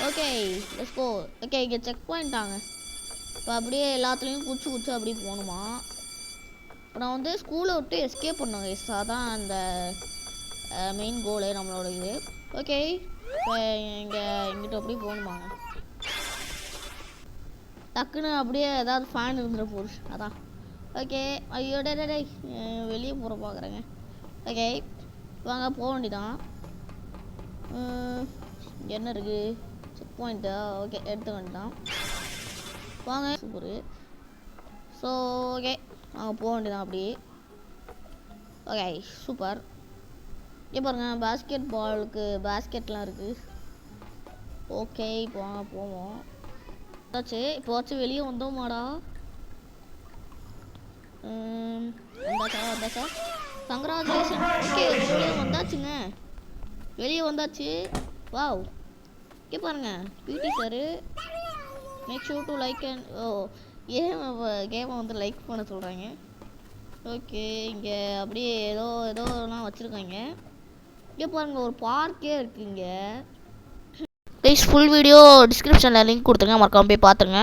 Okay let's go. Okay இங்கே check பாயிண்டாங்க. இப்போ அப்படியே எல்லாத்துலேயும் குச்சி அப்படியே போகணுமா. இப்போ நான் வந்து ஸ்கூலை விட்டு எஸ்கேப் பண்ணுவேன் கைஸ். அதான் அந்த மெயின் கோலு நம்மளோட இது. ஓகே இப்போ இங்கிட்ட அப்படியே போகணுமாங்க. டக்குன்னு அப்படியே ஏதாவது ஃபேன் இருந்துட போகுது அதான். ஓகே ஐயோ டே வெளியே போகிற பார்க்குறேங்க. ஓகே வாங்க போக வேண்டியதான். என்ன இருக்குது செக் பாயிண்ட்டா. ஓகே எடுத்து வேண்டியதான் வாங்க. சூப்பரு. ஸோ ஓகே வாங்க போக வேண்டியதான் அப்படியே. Okay super. இங்கே பாருங்கள் பேஸ்கெட்லாம் இருக்குது. ஓகே இப்போ வாங்க போவோம். இப்போவாச்சும் வெளியே வந்தோமாடா. வந்தாச்சா கங்க்ராச்சுலேஷன். ஓகே வெளியே வந்தாச்சு. வாவ் இங்கே பாருங்க பிடி sir make sure to like and கேமை வந்து லைக் பண்ண சொல்கிறாங்க. ஓகே இங்கே அப்படியே ஏதோலாம் வச்சுருக்காங்க. இங்கே பாருங்கள் ஒரு பார்க்கே இருக்குங்க. ப்ளீஸ் ஃபுல் வீடியோ டிஸ்கிரிப்ஷனில் லிங்க் கொடுத்துருங்க, மறக்காம போய் பார்த்துருங்க.